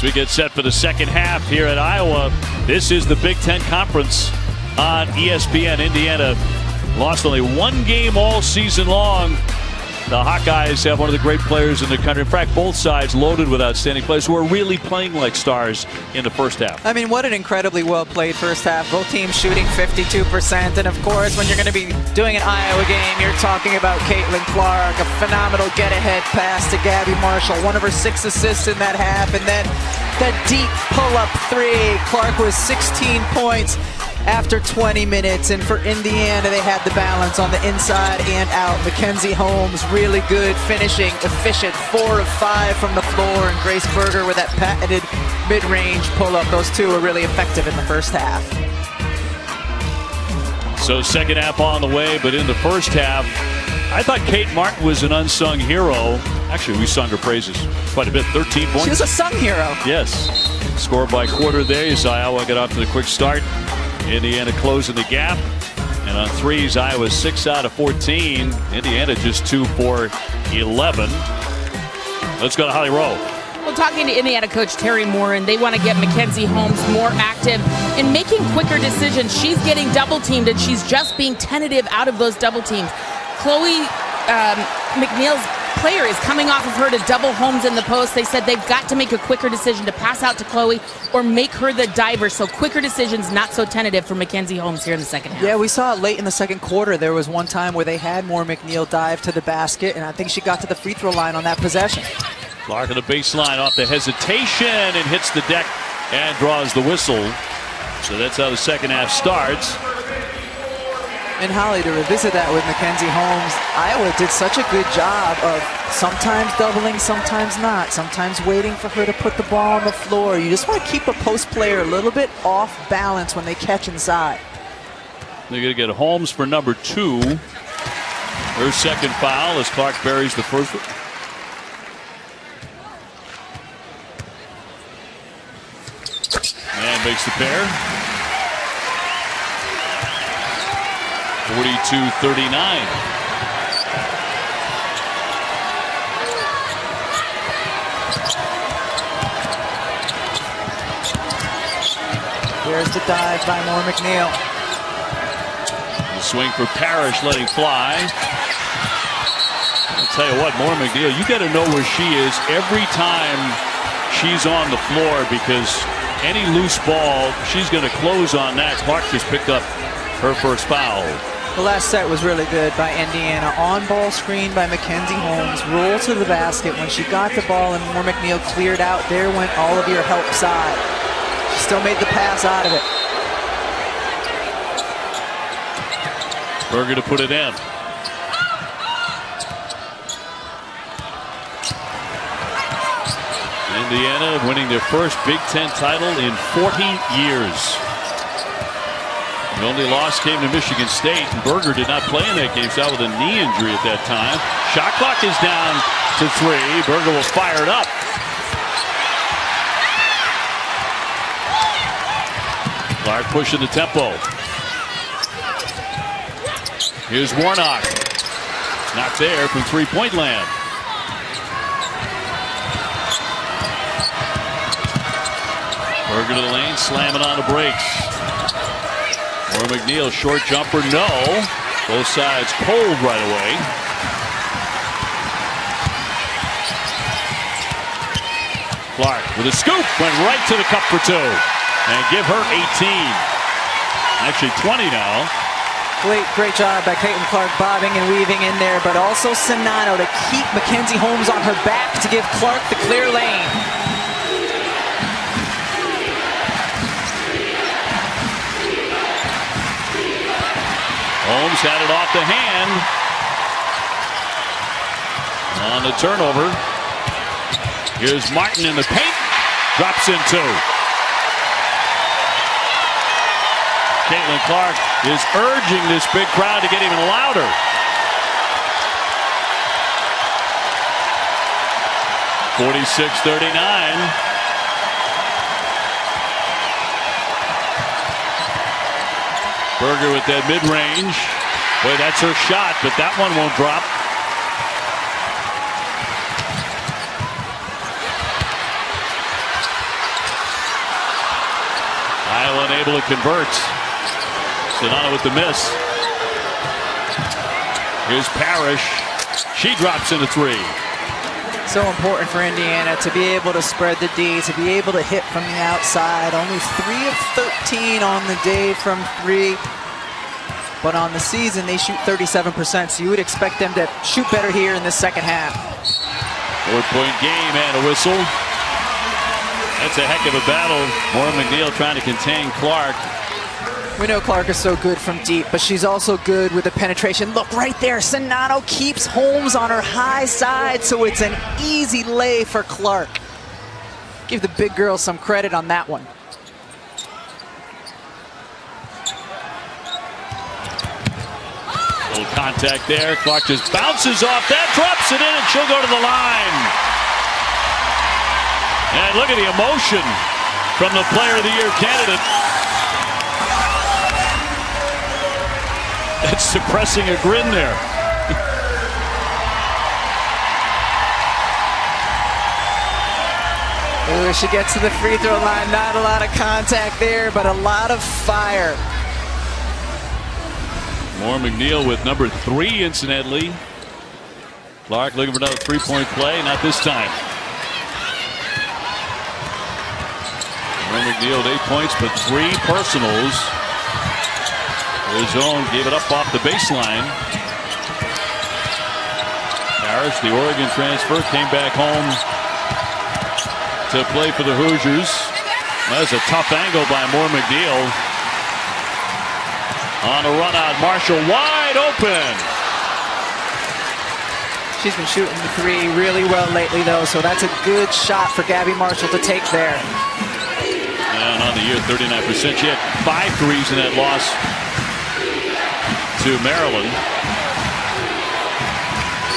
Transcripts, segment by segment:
we get set for the second half here at Iowa. This is the Big Ten Conference on ESPN. Indiana lost only one game all season long. The Hawkeyes have one of the great players in the country. In fact, both sides loaded with outstanding players who are really playing like stars in the first half. I mean, what an incredibly well-played first half. Both teams shooting 52%. And, of course, when you're going to be doing an Iowa game, you're talking about Caitlin Clark, a phenomenal get-ahead pass to Gabby Marshall, one of her 6 assists in that half. And then that deep pull-up 3. Clark was 16 points after 20 minutes, and for Indiana, they had the balance on the inside and out. Mackenzie Holmes, really good finishing, efficient, 4 of 5 from the floor, and Grace Berger with that patented mid-range pull-up. Those two were really effective in the first half. So second half on the way, but in the first half, I thought Kate Martin was an unsung hero. Actually, we sung her praises quite a bit. 13 points. She was a sung hero. Yes. Scored by quarter there. You saw Iowa get off to the quick start. Indiana closing the gap, and on threes, Iowa 6 out of 14. Indiana just 2 for 11. Let's go to Holly Rowe. Well, talking to Indiana coach Terry Morin, they want to get Mackenzie Holmes more active in making quicker decisions. She's getting double teamed, and she's just being tentative out of those double teams. Chloe McNeil's player is coming off of her to double Holmes in the post. They said they've got to make a quicker decision to pass out to Chloe or make her the diver. So quicker decisions, not so tentative for Mackenzie Holmes here in the second half. Yeah, we saw it late in the second quarter. There was one time where they had Moore McNeil dive to the basket, and I think she got to the free throw line on that possession. Clark on the baseline off the hesitation and hits the deck and draws the whistle. So that's how the second half starts. And Holly, to revisit that with Mackenzie Holmes, Iowa did such a good job of sometimes doubling, sometimes not, sometimes waiting for her to put the ball on the floor. You just want to keep a post player a little bit off balance when they catch inside. They're going to get Holmes for number 2. Her second foul as Clark buries the first one. And makes the pair. 42-39. There's the dive by Moore McNeil. The swing for Parrish, letting fly. I'll tell you what, Moore McNeil, you got to know where she is every time she's on the floor, because any loose ball, she's going to close on that. Clark just picked up her first foul. The last set was really good by Indiana. On-ball screen by Mackenzie Holmes. Roll to the basket. When she got the ball and Moore McNeil cleared out, there went all of your help side. She still made the pass out of it. Berger to put it in. Indiana winning their first Big Ten title in 40 years. The only loss came to Michigan State, and Berger did not play in that game, so out with a knee injury at that time. Shot clock is down to 3. Berger will fire it up. Clark pushing the tempo. Here's Warnock. Not there from three-point land. Berger to the lane, slamming on the brakes. Moore McNeil, short jumper, no. Both sides cold right away. Clark with a scoop, went right to the cup for 2. And give her 18. Actually 20 now. Great job by Caitlin Clark, bobbing and weaving in there, but also Sonano to keep Mackenzie Holmes on her back to give Clark the clear lane. Holmes had it off the hand. On the turnover. Here's Martin in the paint. Drops in 2. Caitlin Clark is urging this big crowd to get even louder. (46-39). Berger with that mid-range. Boy, that's her shot, but that one won't drop. Iowa unable to convert. Sonata with the miss. Here's Parrish. She drops in a three. So important for Indiana to be able to spread the D, to be able to hit from the outside. Only 3 of 13 on the day from 3. But on the season, they shoot 37%, so you would expect them to shoot better here in the second half. 4-point game and a whistle. That's a heck of a battle. Maura McNeil trying to contain Clark. We know Clark is so good from deep, but she's also good with the penetration. Look right there, Sonato keeps Holmes on her high side, so it's an easy lay for Clark. Give the big girl some credit on that one. Little contact there. Clark just bounces off that, drops it in, and she'll go to the line. And look at the emotion from the Player of the Year candidate. It's suppressing a grin there. Ooh, she gets to the free throw line. Not a lot of contact there, but a lot of fire. Maura McNeil with number 3, incidentally. Clark looking for another three-point play. Not this time. Maura McNeil with 8 points, but 3 personals. His own gave it up off the baseline. Parrish, the Oregon transfer, came back home to play for the Hoosiers. That was a tough angle by Maura McNeil. On a run out, Marshall wide open. She's been shooting the 3 really well lately, though, so that's a good shot for Gabby Marshall to take there. And on the year, 39%. She had 5 threes in that loss to Maryland.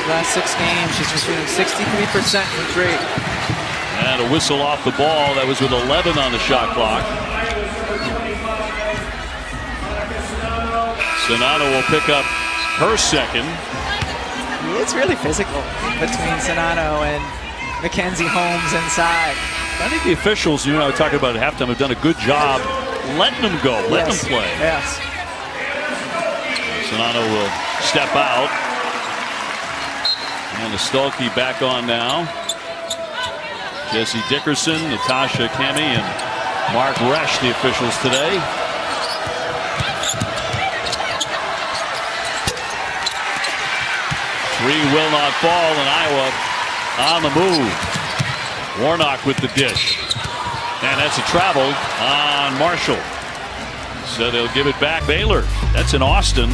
Last 6 games, she's been shooting 63% from 3. And a whistle off the ball. That was with 11 on the shot clock. Sonato will pick up her second. It's really physical between Sonato and Mackenzie Holmes inside. I think the officials, you know, talking about at halftime, have done a good job letting them go, letting them play. Yes. Sonato will step out. And the Stuelke back on now. Jesse Dickerson, Natasha Kemi, and Mark Resch, the officials today. Three will not fall, and Iowa on the move. Warnock with the dish. And that's a travel on Marshall. So they'll give it back. Baylor, that's in Austin.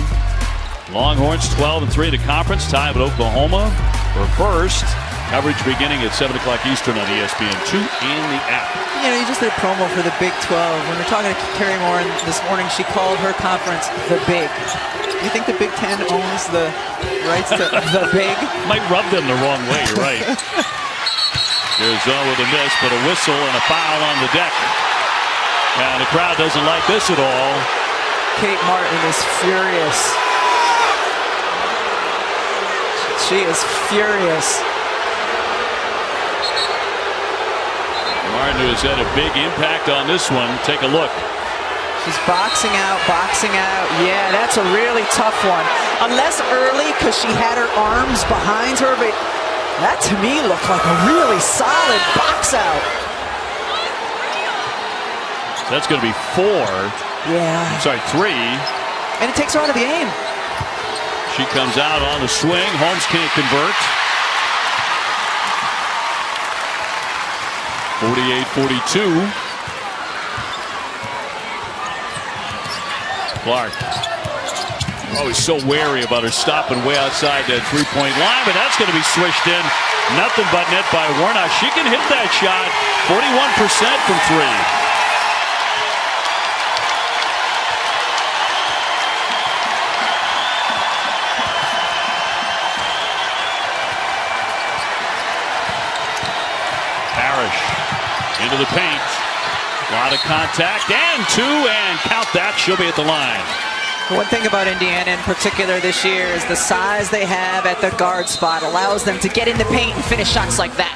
Longhorns 12-3 to conference, tied with Oklahoma for first. Coverage beginning at 7 o'clock Eastern on ESPN2 in the app. You know, you just did a promo for the Big 12. When we're talking to Carrie Moore this morning, she called her conference the Big. You think the Big Ten owns the rights to the Big? Might rub them the wrong way, you're right. Arizona with a miss, but a whistle and a foul on the deck. And the crowd doesn't like this at all. Kate Martin is furious. She is furious. Martin has had a big impact on this one. Take a look. She's boxing out, boxing out. Yeah, that's a really tough one. Unless early, because she had her arms behind her, but that to me looked like a really solid box out. So that's going to be 4. Yeah. I'm sorry, 3. And it takes her out of the aim. She comes out on the swing. Holmes can't convert. 48-42. Clark. Oh, he's so wary about her stopping way outside that three-point line, but that's going to be swished in. Nothing but net by Warnock. She can hit that shot. 41% from 3. Into the paint. A lot of contact and 2, and count that. She'll be at the line. One thing about Indiana in particular this year is the size they have at the guard spot allows them to get in the paint and finish shots like that.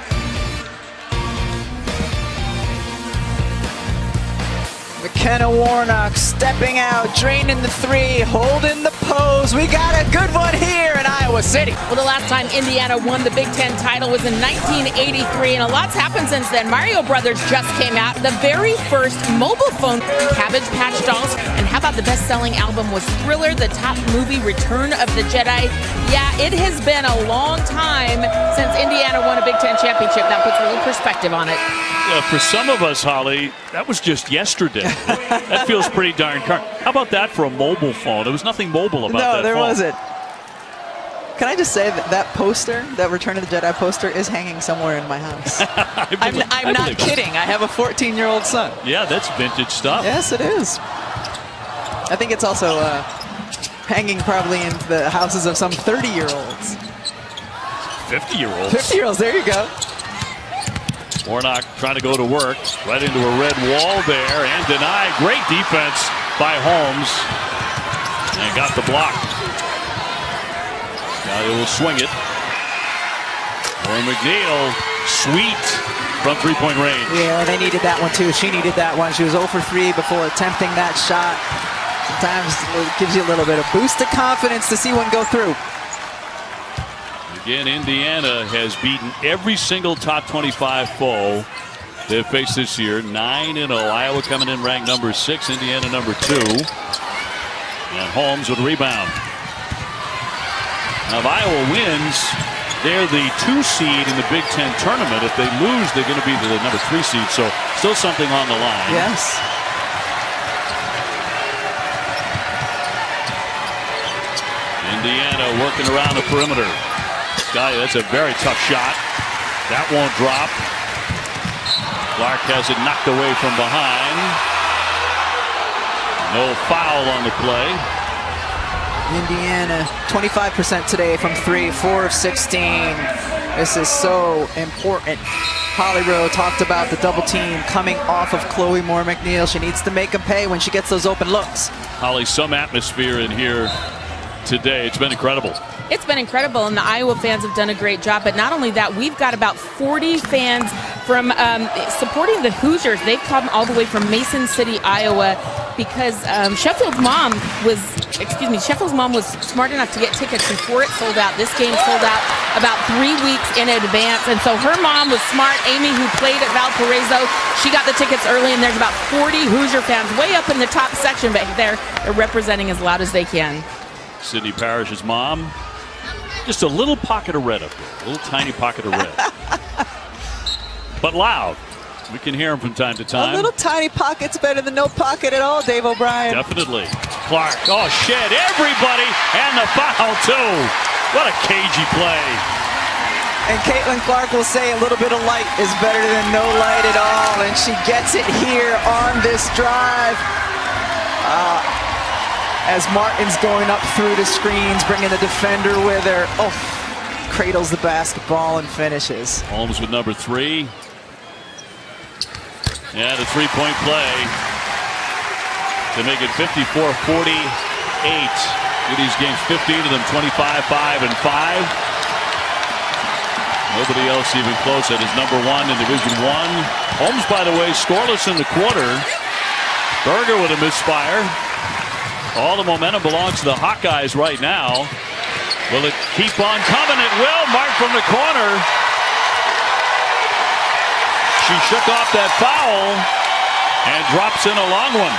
McKenna Warnock stepping out, draining the three, holding the pose. We got a good one here in Iowa City. Well, the last time Indiana won the Big Ten title was in 1983, and a lot's happened since then. Mario Brothers just came out, the very first mobile phone, Cabbage Patch Dolls, and how about the best-selling album was Thriller, the top movie Return of the Jedi. Yeah, it has been a long time since Indiana won a Big Ten championship. That puts a little perspective on it. Yeah, for some of us, Holly, that was just yesterday. That feels pretty darn current. How about that for a mobile phone? There was nothing mobile about that No, there phone. wasn't. Can I just say that that poster, that Return of the Jedi poster, is hanging somewhere in my house? I'm not kidding. I have a 14-year-old son. Yeah, that's vintage stuff. Yes, it is. I think it's also hanging probably in the houses of some 30-year-olds. 50-year-olds. 50-year-olds, there you go. Warnock trying to go to work. Right into a red wall there and denied. Great defense by Holmes. And got the block. Now they will swing it. Or McNeil, sweet from three-point range. Yeah, they needed that one too. She needed that one. She was 0 for 3 before attempting that shot. Sometimes it gives you a little bit of boost of confidence to see one go through. Again, Indiana has beaten every single top 25 foe they've faced this year. 9-0. Iowa coming in ranked number 6. Indiana number 2. And Holmes would rebound. Now, if Iowa wins, they're the 2 seed in the Big Ten tournament. If they lose, they're going to be the number 3 seed. So still something on the line. Yes. Indiana working around the perimeter. That's a very tough shot. That won't drop. Clark has it knocked away from behind. No foul on the play. Indiana 25% today from 3, 4 of 16. This is so important. Holly Rowe talked about the double team coming off of Chloe Moore McNeil. She needs to make them pay when she gets those open looks. Holly, some atmosphere in here today. It's been incredible. It's been incredible, and the Iowa fans have done a great job. But not only that, we've got about 40 fans from supporting the Hoosiers. They've come all the way from Mason City, Iowa, because Sheffield's mom was smart enough to get tickets before it sold out. This game sold out about 3 weeks in advance, and so her mom was smart. Amy, who played at Valparaiso, she got the tickets early, and there's about 40 Hoosier fans way up in the top section, but they're representing as loud as they can. Sydney Parrish's mom. Just a little pocket of red up there. A little tiny pocket of red. But loud. We can hear him from time to time. A little tiny pocket's better than no pocket at all, Dave O'Brien. Definitely. Clark. Oh, shit. Everybody. And the foul, too. What a cagey play. And Caitlin Clark will say a little bit of light is better than no light at all. And she gets it here on this drive. As Martin's going up through the screens, bringing the defender with her. Oh, cradles the basketball and finishes. Holmes with number 3. Yeah, the three-point play to make it 54-48. These games, 15 of them, 25, 5, and 5. Nobody else even close. That is number 1 in Division I. Holmes, by the way, scoreless in the quarter. Berger with a misfire. All the momentum belongs to the Hawkeyes right now. Will it keep on coming? It will. Mark from the corner. She shook off that foul and drops in a long one.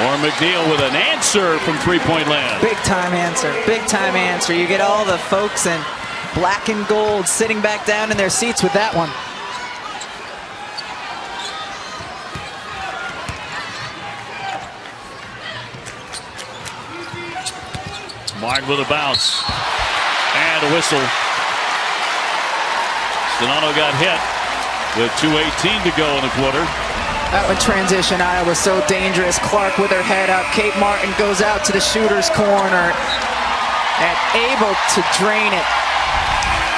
Or McNeil with an answer from three-point land. Big time answer. Big time answer. You get all the folks in black and gold sitting back down in their seats with that one. Martin with a bounce. And a whistle. Donano got hit with 2:18 to go in the quarter. That one transition, Iowa, so dangerous. Clark with her head up. Kate Martin goes out to the shooter's corner and able to drain it.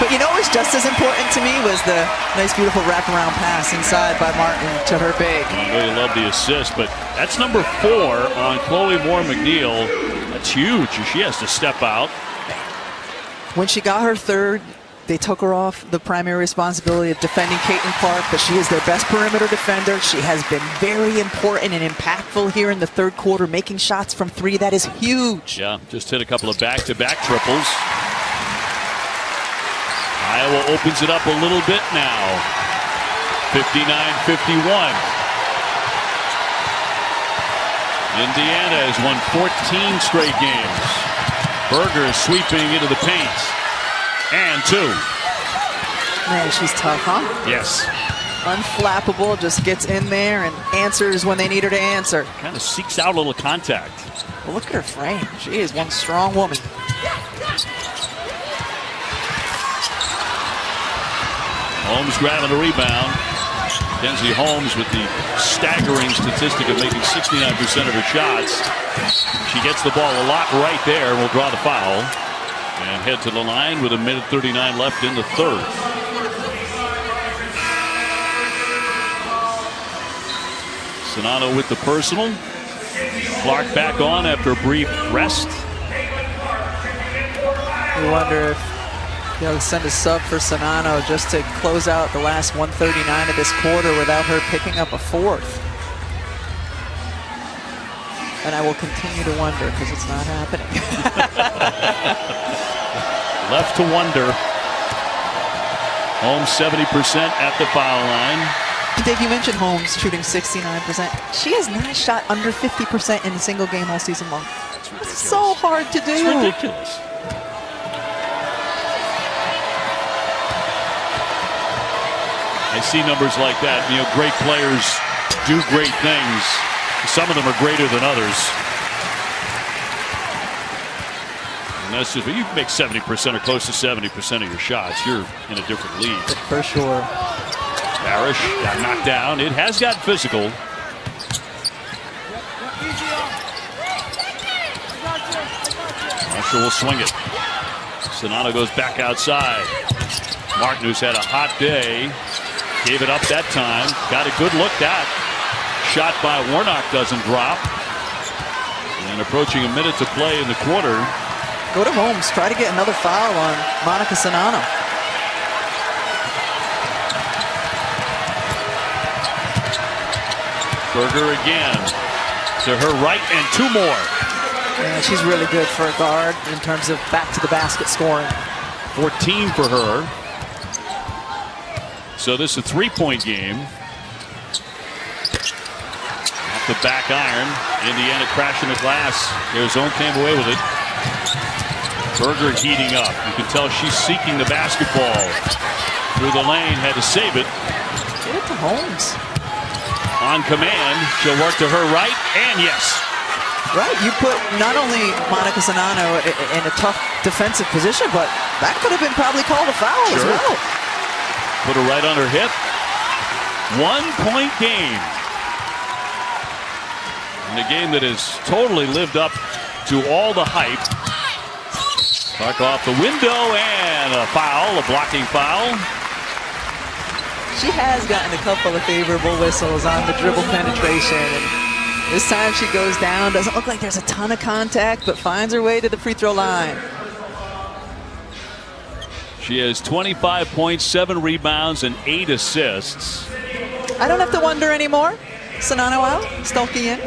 But you know what's just as important to me was the nice, beautiful wraparound pass inside by Martin to her big. I really love the assist, but that's number 4 on Chloe Moore That's huge. She has to step out. When she got her third, they took her off the primary responsibility of defending Caitlin Clark, but she is their best perimeter defender. She has been very important and impactful here in the third quarter, making shots from three. That is huge. Yeah, just hit a couple of back-to-back triples. Iowa opens it up a little bit now. 59-51. Indiana has won 14 straight games. Berger is sweeping into the paint. And two. Man, she's tough, huh? Yes. Unflappable, just gets in there and answers when they need her to answer. Kind of seeks out a little contact. Well, look at her frame. She is one strong woman. Holmes grabbing the rebound. Kenzie Holmes with the staggering statistic of making 69% of her shots. She gets the ball a lot right there and will draw the foul. And head to the line with 1:39 left in the third. Sonano with the personal. Clark back on after a brief rest. You wonder if they'll send a sub for Sonano just to close out the last 1:39 of this quarter without her picking up a fourth. And I will continue to wonder because it's not happening. Left to wonder. Holmes 70% at the foul line. Dave, you mentioned Holmes shooting 69%. She has not shot under 50% in a single game all season long. It's so hard to do. It's ridiculous. I see numbers like that. You know, great players do great things. Some of them are greater than others. And that's just, you make 70% or close to 70% of your shots, you're in a different league. For sure. Parrish got knocked down. It has got physical. Marshall will swing it. Sonata goes back outside. Martin, who's had a hot day, gave it up that time. Got a good look. That shot by Warnock doesn't drop. And approaching a minute to play in the quarter. Go to Holmes. Try to get another foul on Monica Sonano. Berger again. To her right and two more. Yeah, she's really good for a guard in terms of back to the basket scoring. 14 for her. So this is a three-point game. Off the back iron. Indiana crashing the glass. Arizona came away with it. Berger heating up. You can tell she's seeking the basketball. Through the lane, had to save it. Get it to Holmes. On command, she'll work to her right, and yes. Right, you put not only Monica Sonano in a tough defensive position, but that could have been probably called a foul as well. Put her right on her hip. 1-point game. And a game that has totally lived up to all the hype. Clark off the window and a foul, a blocking foul. She has gotten a couple of favorable whistles on the dribble penetration. And this time she goes down. Doesn't look like there's a ton of contact, but finds her way to the free throw line. She has 25 points, 7 rebounds, and 8 assists. I don't have to wonder anymore. Sonano out, Stuelke in.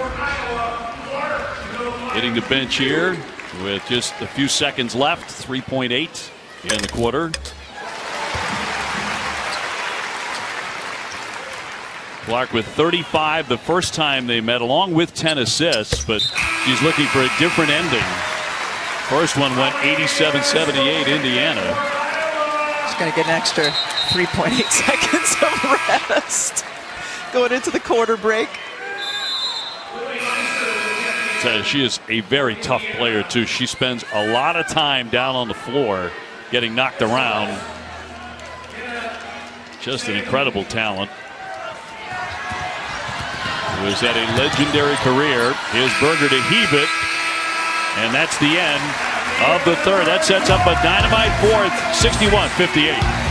Hitting the bench here with just a few seconds left. 3.8 in the quarter. Clark with 35 the first time they met, along with 10 assists, but she's looking for a different ending. First one went 87-78 Indiana. She's going to get an extra 3.8 seconds of rest going into the quarter break. She is a very tough player, too. She spends a lot of time down on the floor getting knocked around. Just an incredible talent. Was at a legendary career. Here's Berger to heave it. And that's the end of the third. That sets up a dynamite fourth, 61-58.